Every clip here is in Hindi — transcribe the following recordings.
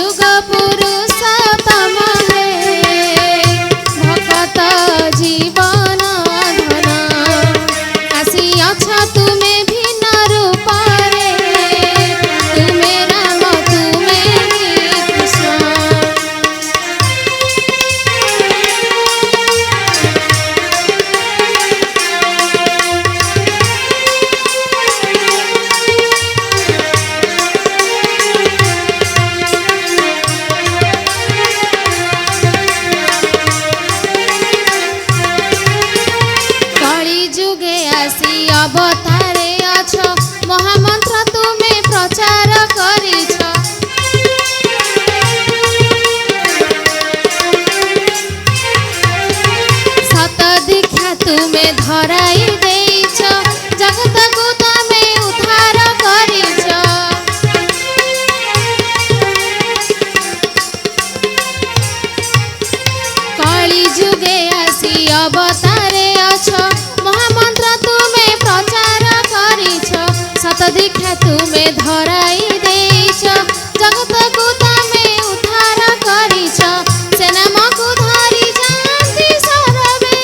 जुग पुरुषोत्तम हे भक्त जीवन धन आसी अछ तुमे भिन्न रूप रे तुमे राम तुमे कृष्ण अवतारे अछ महामंत्र तुमे प्रचार करिछ सत दीक्षा तुमे धराई देइछ जगत को तुमे उद्धार करिछ कली जुगे आसी अवतारे अछ महामंत्र तुमे प्रचार करिछ सत दीक्षा तुमे धराई देइछ जगत को तुमे उद्धार करिछ से नाम को धरि जाति सर्वे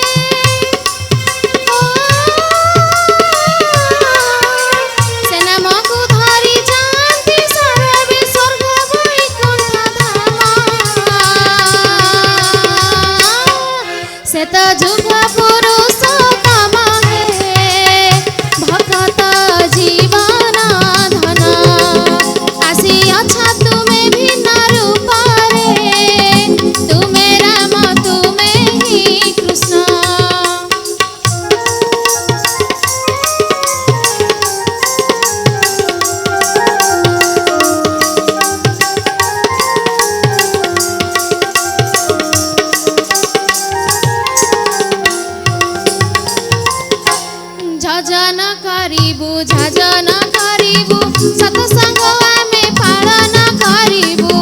से नाम को धरि जाति सर्वे स्वर्ग वैकुंठ धाम से तो जुग पुरुषोत्तम जीवन धन आसी अछ तुमे भिन्न रूप रे तुमे राम तुमे ही कृष्ण झजन करिबु सत्संग आमे पालन करिबु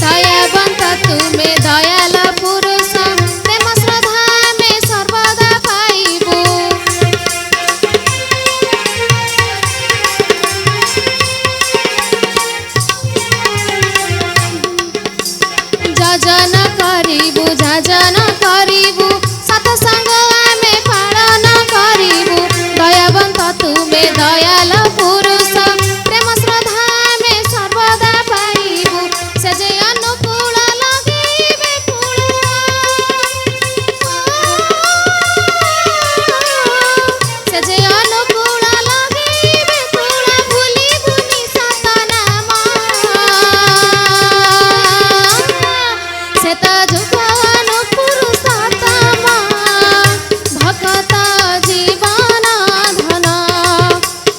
दयावंत तुमे दयाल पुरुष प्रेम श्रद्धा में सर्वदा पाइबु झजन करिबु झजन करिबु सत्संग आमे पालन करिबु दयावंत तुमे दयाल पुरुष प्रेम श्रद्धा में सर्वदा पाइबु से जे अनुकूल लगिबे कूल से जे अनुकूल लगिबे कूल भूलिबुनि सत नाम से तो जुग पुरुषोत्तम भक्त जीवन धन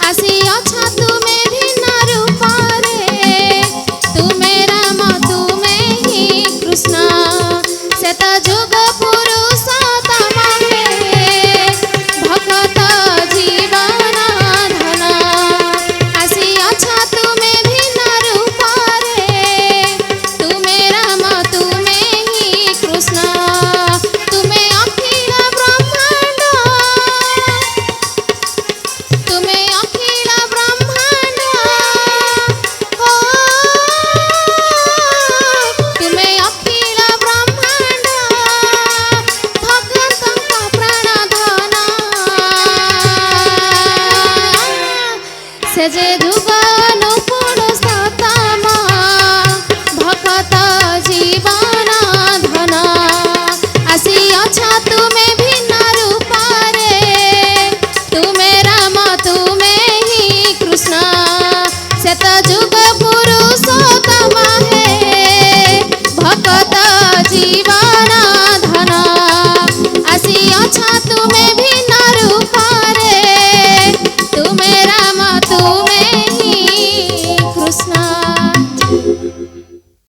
आसी अछ तुमे भिन्न रूप रे तुमे राम तुमे ही कृष्ण से तो जुग पुरुषोत्तम हे भक्त जीवन धन आसी अछ तुमे भिन्न रूप रे तुमे राम तुमे ही कृष्ण तुमे अखिल ब्रह्मांड तुमे अखिल ब्रह्मांड तुमे अखिल ब्रह्मांड भगवंतଙ୍କ प्राण धन से जे जुग